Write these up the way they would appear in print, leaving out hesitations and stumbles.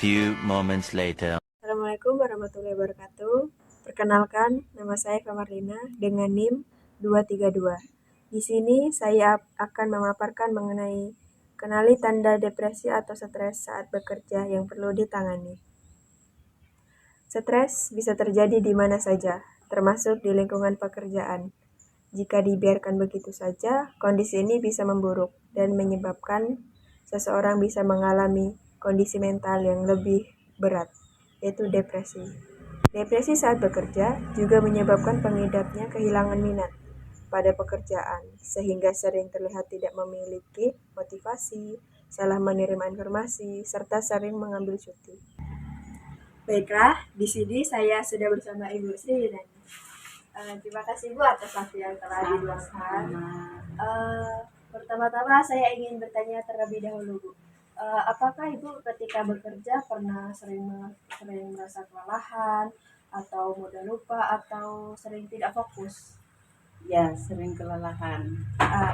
few moments later. Assalamualaikum warahmatullahi wabarakatuh. Perkenalkan, nama saya Kamarlina dengan NIM 232. Di sini saya akan memaparkan mengenai kenali tanda depresi atau stres saat bekerja yang perlu ditangani. Stres bisa terjadi di mana saja, termasuk di lingkungan pekerjaan. Jika dibiarkan begitu saja, kondisi ini bisa memburuk dan menyebabkan seseorang bisa mengalami kondisi mental yang lebih berat, yaitu depresi. Depresi saat bekerja juga menyebabkan pengidapnya kehilangan minat pada pekerjaan, sehingga sering terlihat tidak memiliki motivasi, salah menerima informasi, serta sering mengambil cuti. Baiklah, di sini saya sudah bersama Ibu Sri dan terima kasih Bu atas waktu yang telah diluangkan. Pertama-tama saya ingin bertanya terlebih dahulu Bu. Apakah Ibu ketika bekerja pernah sering merasa kelelahan atau mudah lupa atau sering tidak fokus? Ya, sering kelelahan.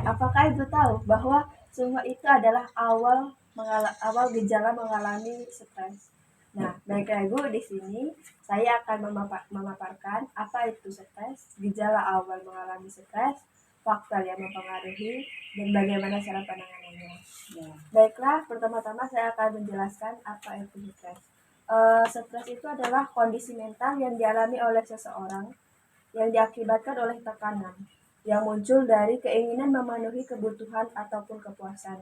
Apakah Ibu tahu bahwa semua itu adalah awal gejala mengalami stres? Nah, baiklah Ibu, di sini saya akan memaparkan apa itu stres, gejala awal mengalami stres, faktor yang mempengaruhi, dan bagaimana cara penanganannya. Ya. Baiklah, pertama-tama saya akan menjelaskan apa itu stres. Stres itu adalah kondisi mental yang dialami oleh seseorang yang diakibatkan oleh tekanan yang muncul dari keinginan memenuhi kebutuhan ataupun kepuasan.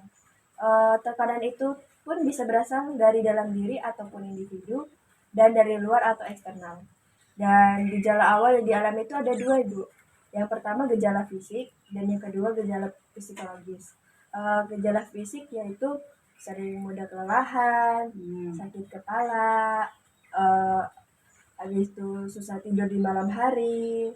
Tekanan itu pun bisa berasal dari dalam diri ataupun individu dan dari luar atau eksternal. Dan gejala awal yang dialami itu ada dua, Ibu. Yang pertama gejala fisik dan yang kedua gejala psikologis. Gejala fisik yaitu sering mudah kelelahan, sakit kepala, habis itu susah tidur di malam hari,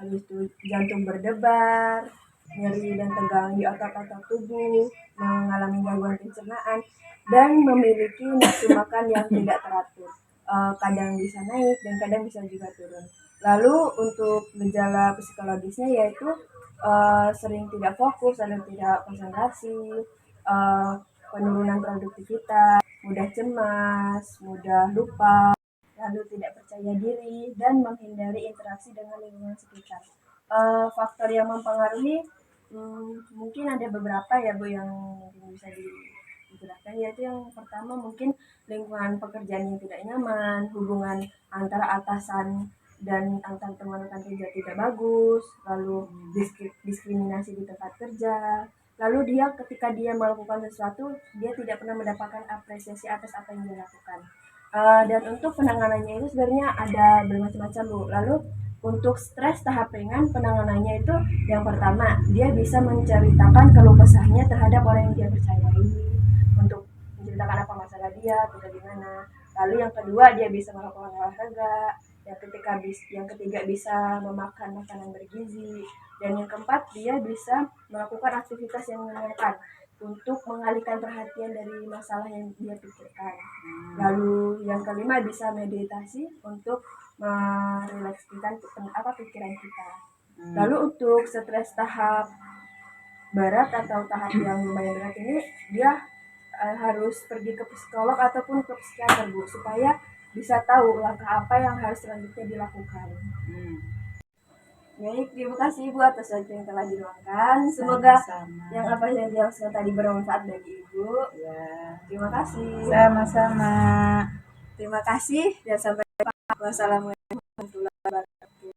habis itu jantung berdebar, nyeri dan tegang di otot-otot tubuh, mengalami gangguan pencernaan, dan memiliki nafsu makan yang tidak teratur. Kadang bisa naik dan kadang bisa juga turun. Lalu untuk gejala psikologisnya yaitu sering tidak fokus, sering tidak konsentrasi, penurunan produktivitas, mudah cemas, mudah lupa, lalu tidak percaya diri, dan menghindari interaksi dengan lingkungan sekitar. Faktor yang mempengaruhi mungkin ada beberapa ya Bu yang mungkin bisa dijelaskan, yaitu yang pertama mungkin lingkungan pekerjaan yang tidak nyaman, hubungan antara atasan dan antar teman rekan kerja tidak bagus, lalu diskriminasi di tempat kerja, lalu ketika dia melakukan sesuatu dia tidak pernah mendapatkan apresiasi atas apa yang dia lakukan. Dan untuk penanganannya itu sebenarnya ada bermacam-macam Bu. Lalu untuk stres tahap ringan penanganannya itu yang pertama dia bisa menceritakan keluh kesahnya terhadap orang yang dia percayai untuk menceritakan apa masalah dia atau bagaimana. Lalu yang kedua dia bisa melakukan olahraga. Yang ketiga bisa memakan makanan bergizi. Dan yang keempat dia bisa melakukan aktivitas yang menyenangkan untuk mengalihkan perhatian dari masalah yang dia pikirkan. Lalu yang kelima bisa meditasi untuk merelaksasikan pikiran kita. Lalu untuk stres tahap berat atau tahap yang lumayan berat ini dia harus pergi ke psikolog ataupun ke psikiater Bu, supaya bisa tahu langkah apa yang harus selanjutnya dilakukan. Baik, terima kasih Ibu atas waktu yang telah diluangkan. Semoga yang apa yang dijelaskan tadi bermanfaat bagi Ibu. Ya. Terima kasih. Sama-sama. Terima kasih dan sampai jumpa. Wassalamualaikum warahmatullahi wabarakatuh.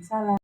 Salam.